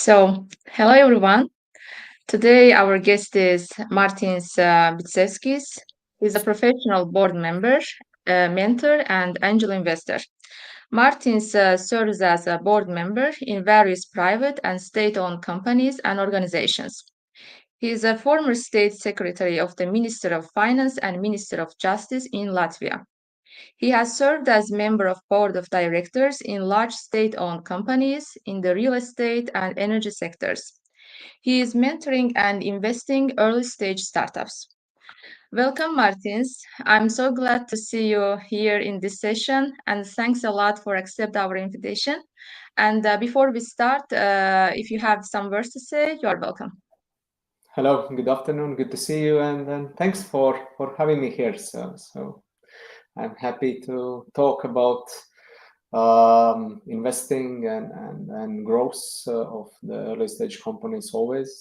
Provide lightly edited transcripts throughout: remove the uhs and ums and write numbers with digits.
Hello everyone. Today our guest is Martins Bitsevskis. He's a professional board member, mentor, and angel investor. Martins serves as a board member in various private and state-owned companies and organizations. He is a former state secretary of the Minister of Finance and Minister of Justice in Latvia. He has served as member of board of directors in large state-owned companies in the real estate and energy sectors. He is mentoring and investing early stage startups. Welcome, Martins. I'm so glad to see you here in this session, and thanks a lot for accept our invitation. And before we start, if you have some words to say, you are welcome. Hello, good afternoon. Good to see you, and thanks for having me here. So I'm happy to talk about investing and growth of the early stage companies always.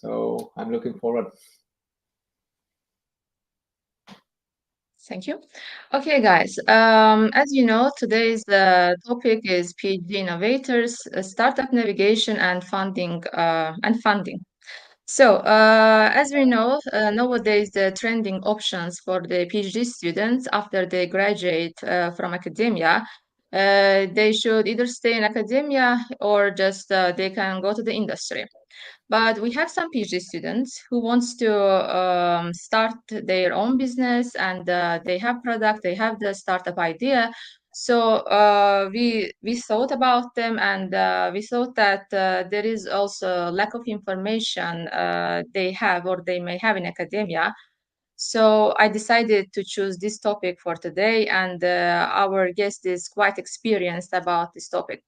So I'm looking forward. Thank you. Okay, guys. As you know, today's topic is PhD Innovators, startup navigation and funding. As we know, nowadays the trending options for the PhD students after they graduate from academia, they should either stay in academia or just they can go to the industry. But we have some PhD students who wants to start their own business and they have product, they have the startup idea. We thought about them and we thought that there is also lack of information they have or they may have in academia. So I decided to choose this topic for today, and our guest is quite experienced about this topic.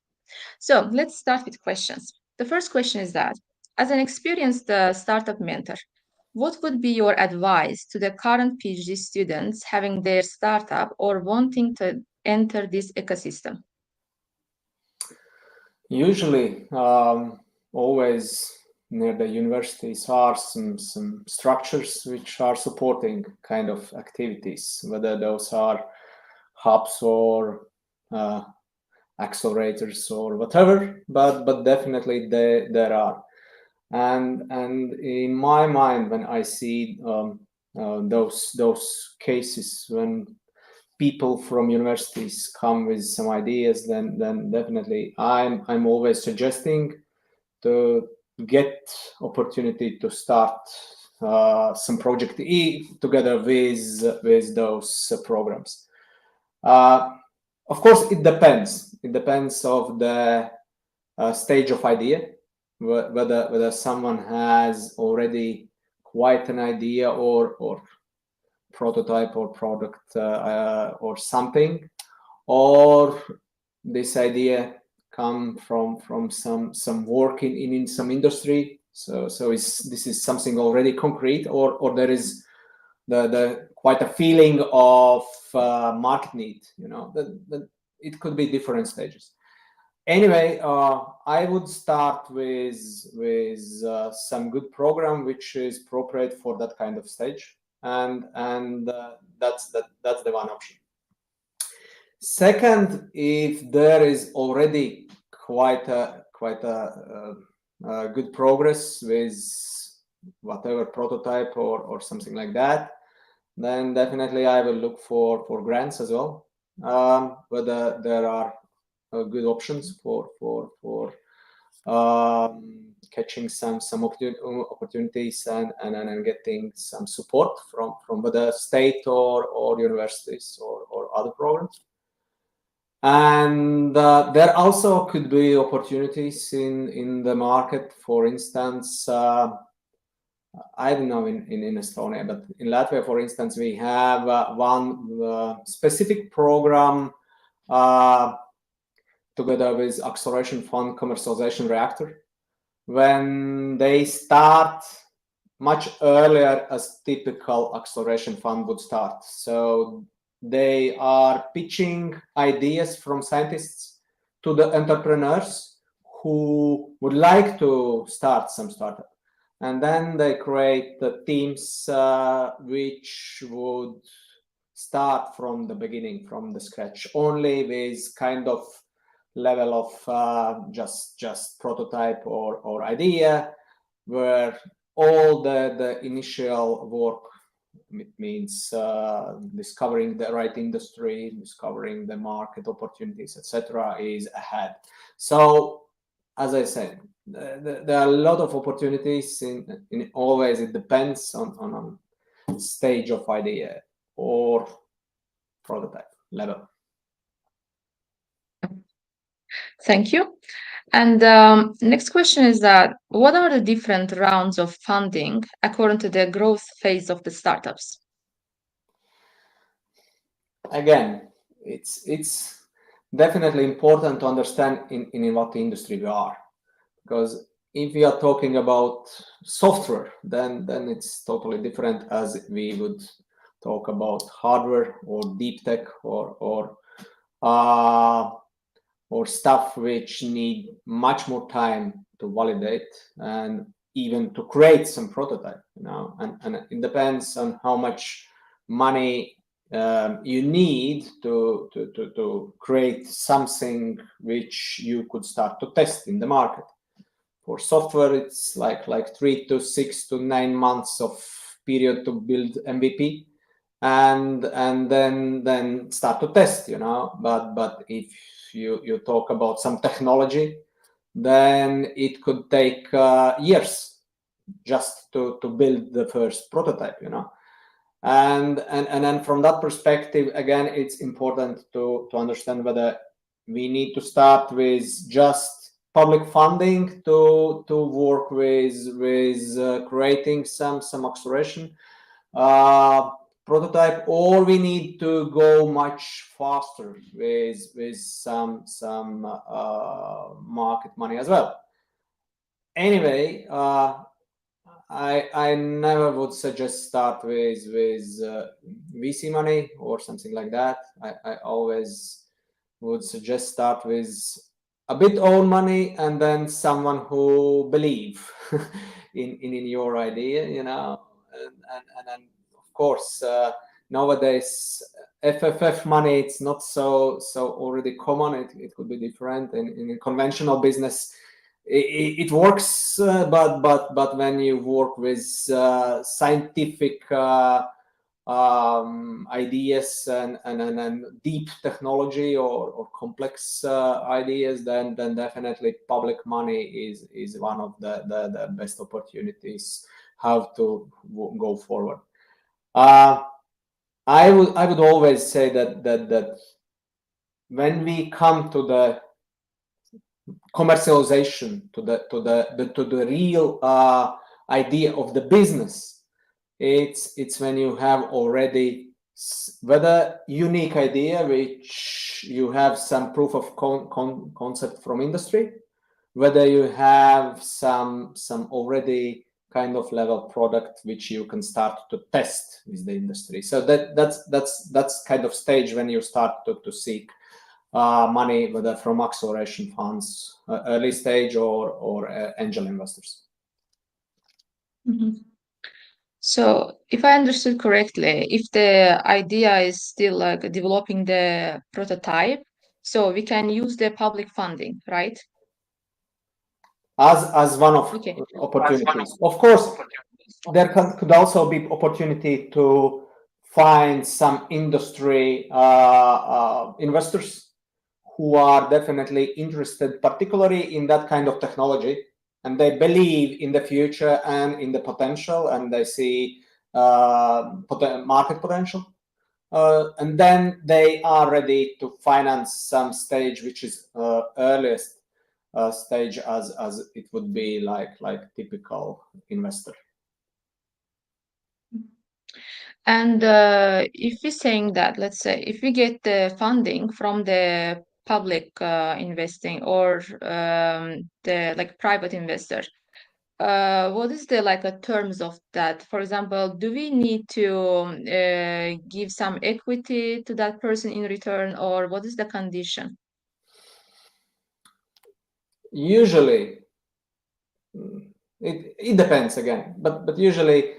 So let's start with questions. The first question is that, as an experienced startup mentor, what would be your advice to the current PhD students having their startup or wanting to enter this ecosystem? Usually, always near the universities are some structures which are supporting kind of activities, whether those are hubs or accelerators or whatever, but definitely there are. And in my mind, when I see those cases when people from universities come with some ideas, then definitely I'm always suggesting to get opportunity to start some project together with those programs. Of course, it depends. It depends of the stage of idea, whether someone has already quite an idea or prototype or product or something, or this idea come from some work in some industry. So this is something already concrete, or there is the quite a feeling of market need. That it could be different stages. Anyway, I would start with some good program which is appropriate for that kind of stage, and that's the one option. Second, if there is already quite a good progress with whatever prototype or something like that, then definitely I will look for grants as well. Whether there are good options for catching some opportunities and getting some support from whether state or universities or other programs. And there also could be opportunities in the market. For instance, I don't know in Estonia, but in Latvia, for instance, we have one specific program together with Acceleration Fund Commercialization Reactor, when they start much earlier as typical acceleration fund would start. So they are pitching ideas from scientists to the entrepreneurs who would like to start some startup. And then they create the teams which would start from the beginning, from the scratch, only with kind of level of just prototype or idea, where all the initial work, it means discovering the right industry, discovering the market opportunities, etc., is ahead. So, as I said, there are a lot of opportunities. In always, it depends on stage of idea or prototype level. Thank you. And next question is that what are the different rounds of funding according to the growth phase of the startups? Again, it's definitely important to understand in what industry we are, because if we are talking about software, then it's totally different as we would talk about hardware or deep tech or stuff which need much more time to validate and even to create some prototype, and it depends on how much money you need to create something which you could start to test in the market. For software, it's like 3 to 6 to 9 months of period to build MVP, and then start to test, But if you talk about some technology, then it could take years just to build the first prototype, And then from that perspective, again, it's important to understand whether we need to start with just public funding to work with creating some acceleration prototype, or we need to go much faster with some market money as well. Anyway, I never would suggest start with VC money or something like that. I always would suggest start with a bit own money, and then someone who believe in your idea, and then of course nowadays FFF money, it's not so already common. It could be different in conventional business. It works, but when you work with scientific ideas and deep technology or complex ideas, then definitely public money is one of the best opportunities how to go forward. I would always say that when we come to the commercialization, to the real idea of the business, it's when you have already whether unique idea which you have some proof of concept from industry, whether you have some already kind of level product which you can start to test with the industry. So that's kind of stage when you start to seek money, whether from acceleration funds, early stage or angel investors. Mm-hmm. So, if I understood correctly, if the idea is still like developing the prototype, so we can use the public funding, right? As one of Okay. opportunities. Of course, there could also be opportunity to find some industry investors who are definitely interested, particularly in that kind of technology, and they believe in the future and in the potential, and they see market potential. And then they are ready to finance some stage which is earliest stage as it would be like typical investor. And if we're saying that, let's say, if we get the funding from the public investing or the like private investor, what is the like a terms of that? For example, do we need to give some equity to that person in return, or what is the condition? Usually, it depends again, but usually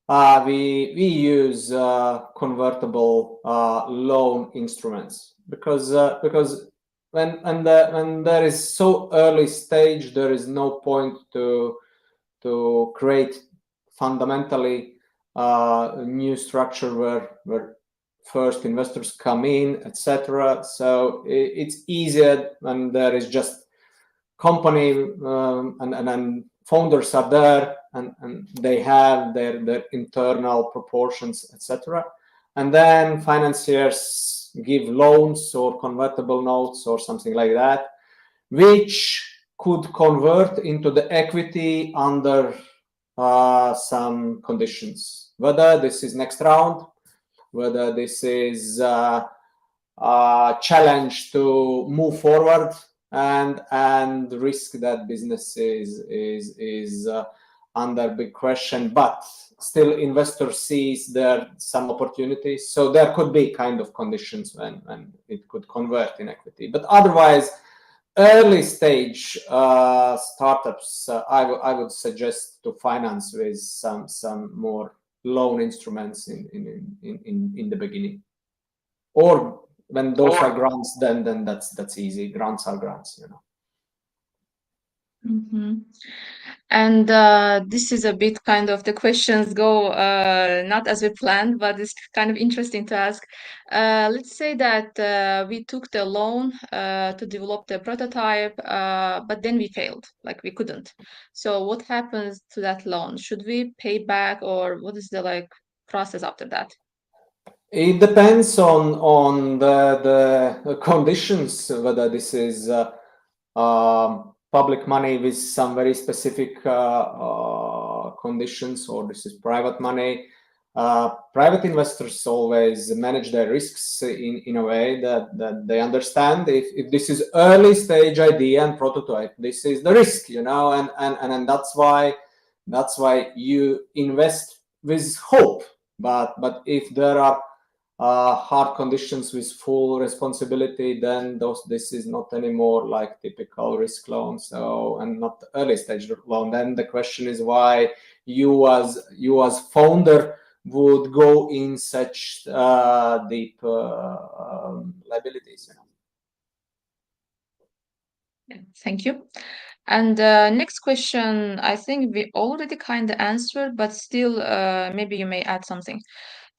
we use convertible loan instruments because when there is so early stage, there is no point to create fundamentally new structure where first investors come in, etc. So it's easier when there is just company and founders are there and they have their internal proportions, etc. And then financiers give loans or convertible notes or something like that, which could convert into the equity under some conditions. Whether this is next round, whether this is a challenge to move forward and risk that business is under big question, but still investor sees there some opportunities. So there could be kind of conditions when it could convert in equity. But otherwise, early stage startups, I would suggest to finance with some more loan instruments in the beginning, or when those are grants, then that's easy. Grants are grants, you know. Mm-hmm. And this is a bit kind of the questions go not as we planned, but it's kind of interesting to ask. Let's say that we took the loan to develop the prototype, but then we failed, like we couldn't. So what happens to that loan? Should we pay back, or what is the like process after that? It depends on the conditions, whether this is public money with some very specific conditions, or this is private money. Private investors always manage their risks in a way that they understand if this is early stage idea and prototype, this is the risk, you know, and that's why you invest with hope. But if there are hard conditions with full responsibility, then this is not anymore like typical risk loan, so, and not early stage loan. Then the question is why you as founder would go in such deep liabilities, you know. Yeah, thank you. And next question, I think we already kind of answered, but still, maybe you may add something.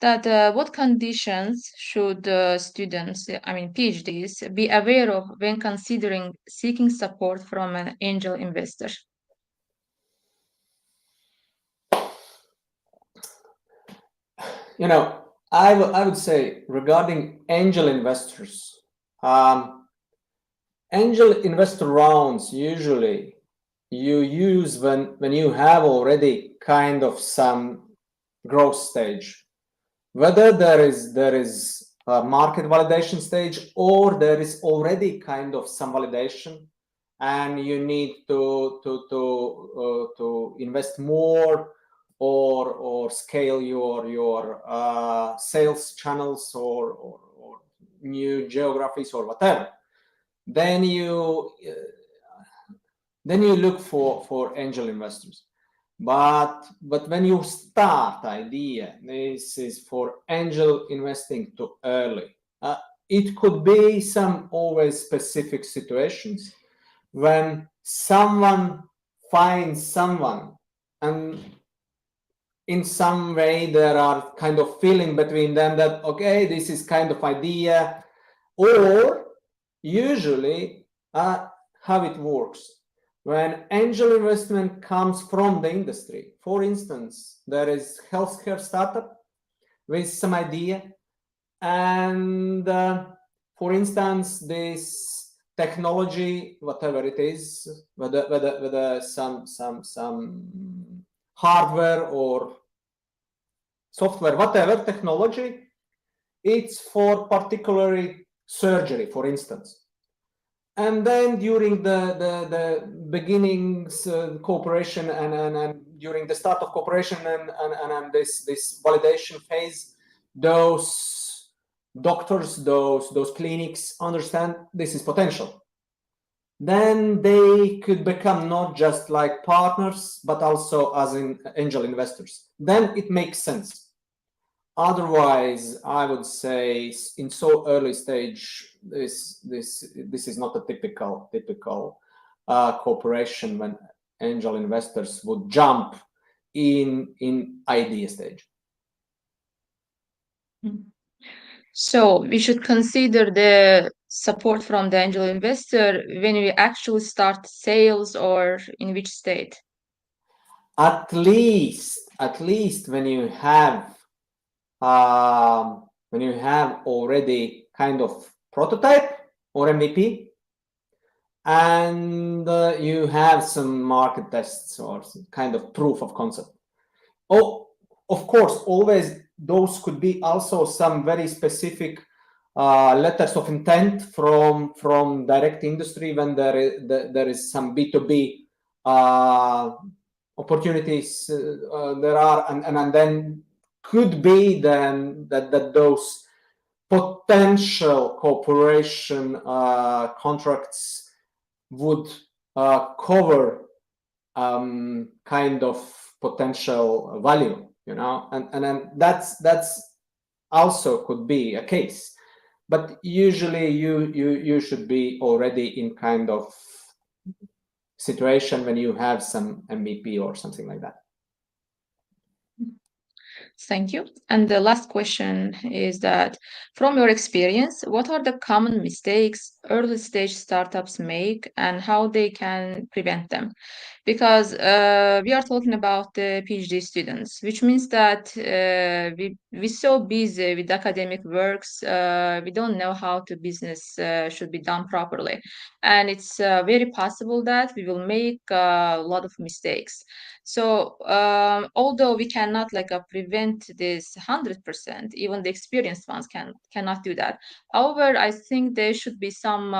That what conditions should students, I mean PhDs, be aware of when considering seeking support from an angel investor? You know, I would say regarding angel investors, angel investor rounds usually you use when you have already kind of some growth stage, whether there is a market validation stage or there is already kind of some validation, and you need to invest more or scale your sales channels or new geographies or whatever. Then you look for angel investors. But when you start idea, this is for angel investing too early. It could be some always specific situations when someone finds someone, and in some way there are kind of feeling between them that okay, this is kind of idea, or usually how it works. When angel investment comes from the industry, for instance, there is healthcare startup with some idea, and for instance, this technology, whatever it is, whether some hardware or software, whatever technology, it's for particularly surgery, for instance. And then during the beginnings cooperation and during the start of cooperation and this validation phase, those doctors, those clinics understand this is potential. Then they could become not just like partners, but also as in angel investors. Then it makes sense. Otherwise, I would say in so early stage, this is not a typical cooperation when angel investors would jump in idea stage. So we should consider the support from the angel investor when we actually start sales, or in which state? At least when you have already kind of prototype or MVP, and you have some market tests or some kind of proof of concept. Oh, of course, always those could be also some very specific letters of intent from direct industry when there is some B2B opportunities there are, and then could be then that those potential cooperation contracts would cover kind of potential value, and then that's also could be a case, but usually you should be already in kind of situation when you have some MVP or something like that. Thank you. And the last question is that, from your experience, what are the common mistakes early stage startups make and how they can prevent them? Because we are talking about the PhD students, which means that we're so busy with academic works, we don't know how to business should be done properly. And it's very possible that we will make a lot of mistakes. So although we cannot prevent this 100%, even the experienced ones cannot do that. However, I think there should be some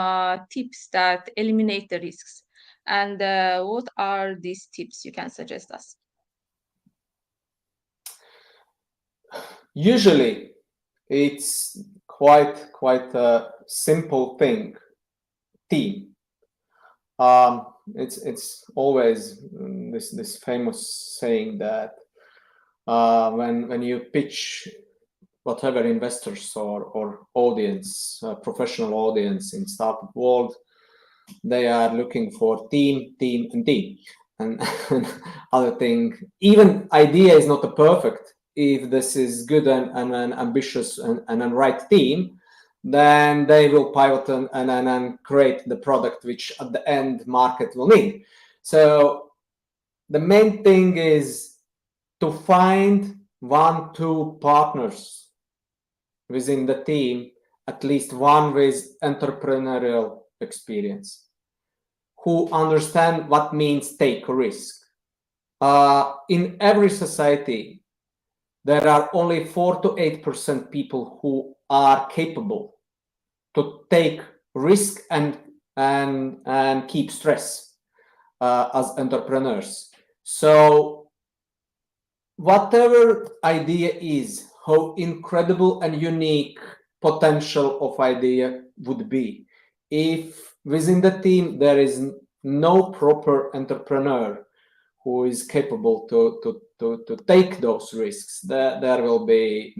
tips that eliminate the risks. And what are these tips you can suggest us? Usually, it's quite a simple thing. Team. It's always this famous saying that when you pitch whatever investors or audience, professional audience in startup world, they are looking for team, and team. And other thing, even idea is not a perfect. If this is good and an ambitious and a right team, then they will pivot and create the product which at the end market will need. So the main thing is to find 1-2 partners within the team, at least one with entrepreneurial experience, who understand what means take a risk. In every society, there are only 4 to 8% people who are capable to take risk and keep stress as entrepreneurs. So whatever idea is, how incredible and unique potential of idea would be, if within the team there is no proper entrepreneur who is capable to take those risks, there will be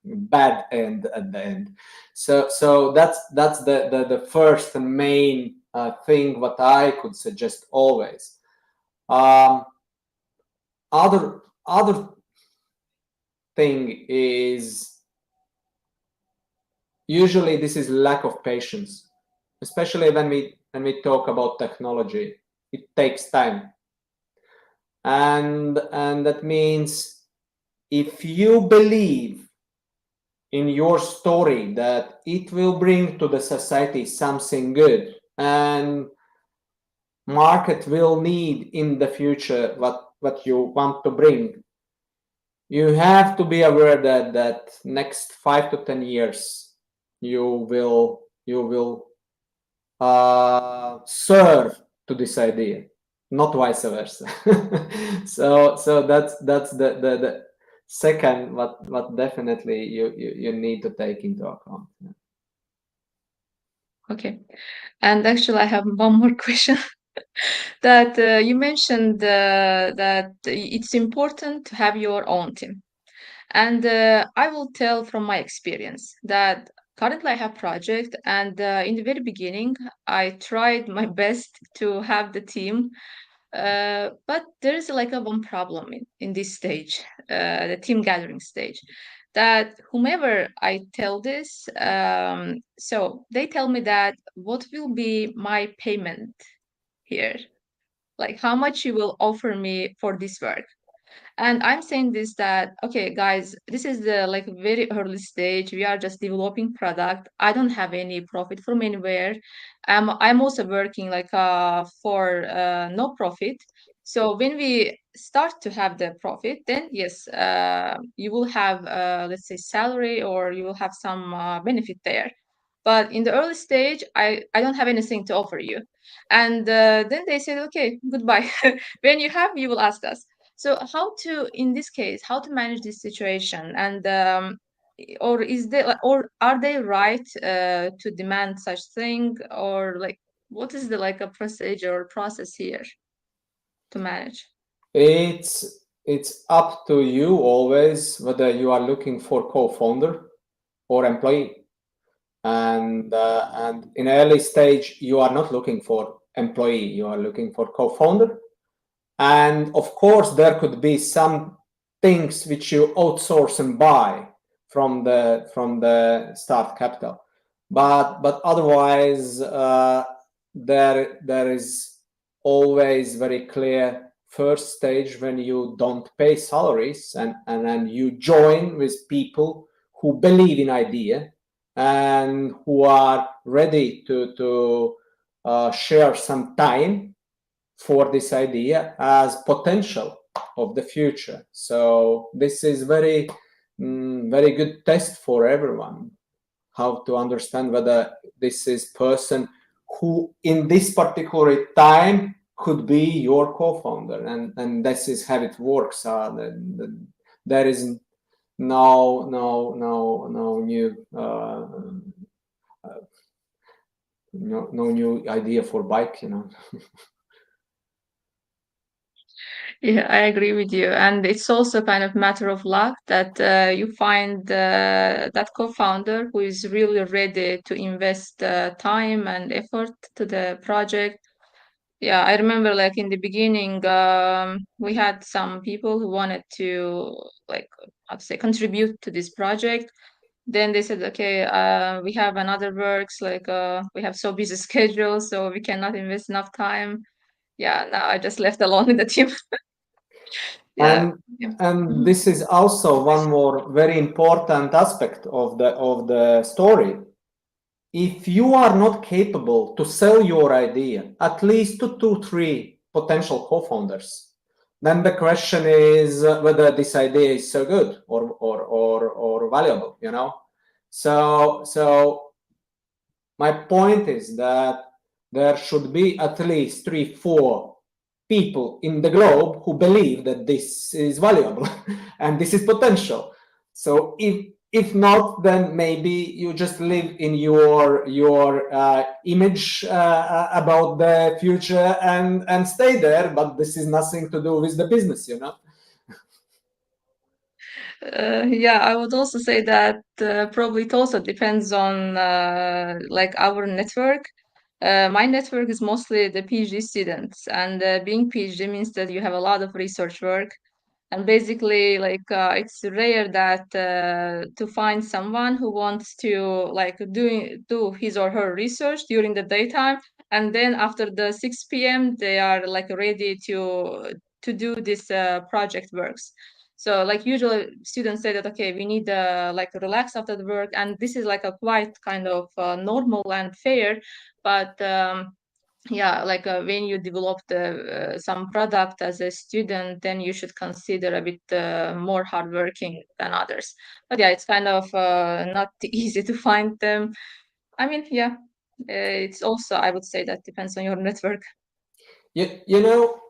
bad end at the end. So that's the first and main thing what I could suggest always. Other thing is usually this is lack of patience, especially when we talk about technology. It takes time, and that means if you believe in your story that it will bring to the society something good and market will need in the future what you want to bring, you have to be aware that next 5 to 10 years you will serve to this idea, not vice versa. so that's the second what definitely you need to take into account. Okay. And actually, I have one more question. that you mentioned that it's important to have your own team. And I will tell from my experience that currently I have project, and in the very beginning, I tried my best to have the team, but there is like a one problem in this stage, the team gathering stage, that whomever I tell this, so they tell me that what will be my payment here, like how much you will offer me for this work. And I'm saying this that, okay, guys, this is the like very early stage. We are just developing product. I don't have any profit from anywhere. I'm also working like for no profit. So when we start to have the profit, then yes, you will have let's say salary, or you will have some benefit there. But in the early stage, I don't have anything to offer you. And then they said, okay, goodbye. When you have, you will ask us. So how to, in this case, how to manage this situation, and or is they, or are they right to demand such thing, or like what is the like a procedure or process here to manage? It's up to you always whether you are looking for co-founder or employee. And in early stage, you are not looking for employee, you are looking for co-founder. And of course, there could be some things which you outsource and buy from the start capital, but otherwise, there is always very clear first stage when you don't pay salaries, and then you join with people who believe in idea and who are ready to share some time for this idea as potential of the future. So this is very good test for everyone, how to understand whether this is person who in this particular time could be your co-founder, and this is how it works. There is no new no new idea for bike, you know. Yeah, I agree with you. And it's also kind of matter of luck that you find that co-founder who is really ready to invest time and effort to the project. Yeah, I remember like in the beginning, we had some people who wanted to like, how to say, contribute to this project. Then they said, okay, we have another works, like we have so busy schedule, so we cannot invest enough time. Yeah, now I just left alone with the team. Yeah. and Yeah. and Mhm. this is also one more very important aspect of the story. If you are not capable to sell your idea at least to two, three potential co-founders, then the question is whether this idea is so good or valuable, you know. So my point is that there should be at least three, four people in the globe who believe that this is valuable and this is potential. So if not, then maybe you just live in your image about the future and stay there. But this is nothing to do with the business, you know. Yeah, I would also say that probably it also depends on like our network. My network is mostly the PhD students, and being PhD means that you have a lot of research work. And basically, like it's rare that to find someone who wants to like do his or her research during the daytime, and then after the 6 p.m. they are like ready to do this project works. So like usually students say that, okay, we need like relax after the work, and this is like a quite kind of normal and fair. But yeah, like when you develop the some product as a student, then you should consider a bit more hardworking than others. But yeah, it's kind of not easy to find them. I mean, yeah, it's also, I would say, that depends on your network. You know,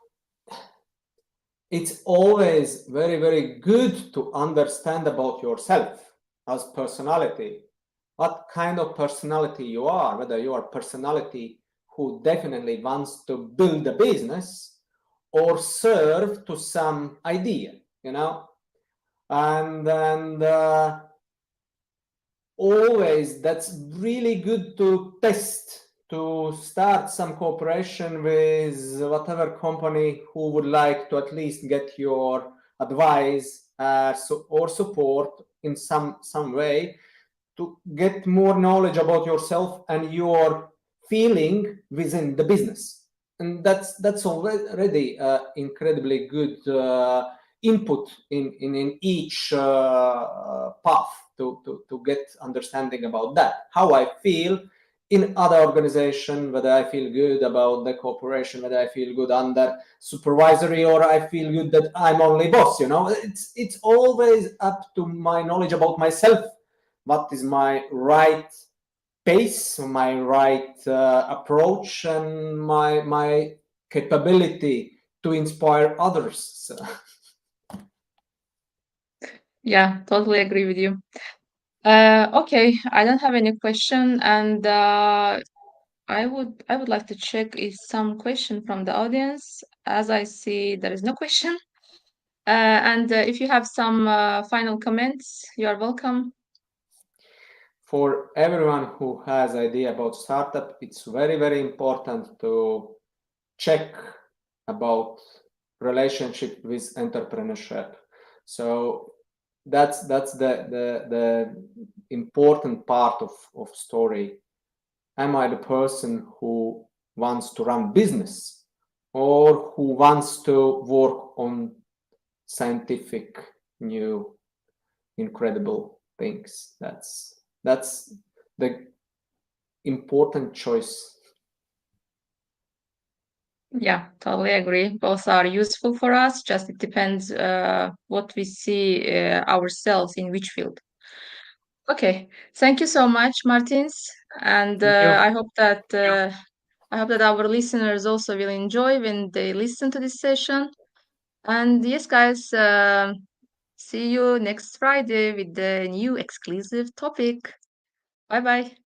it's always very good to understand about yourself as personality, what kind of personality you are, whether you are personality who definitely wants to build a business or serve to some idea, and always that's really good to test, to start some cooperation with whatever company who would like to at least get your advice or support in some way, to get more knowledge about yourself and your feeling within the business. And that's already incredibly good input in each path to get understanding about that, how I feel in other organization, whether I feel good about the cooperation, whether I feel good under supervisory, or I feel good that I'm only boss. It's always up to my knowledge about myself, what is my right pace, my right approach, and my capability to inspire others. Yeah, totally agree with you. Okay, I don't have any question, and I would like to check if some question from the audience. As I see, there is no question. And if you have some final comments, you are welcome. For everyone who has idea about startup, it's very, very important to check about relationship with entrepreneurship. So that's the important part of story. Am I the person who wants to run business, or who wants to work on scientific new incredible things? That's the important choice. Yeah, totally agree. Both are useful for us. Just it depends what we see ourselves in which field. Okay, thank you so much, Martins, and Thank you. I hope that our listeners also will enjoy when they listen to this session. And yes, guys, see you next Friday with the new exclusive topic. Bye bye.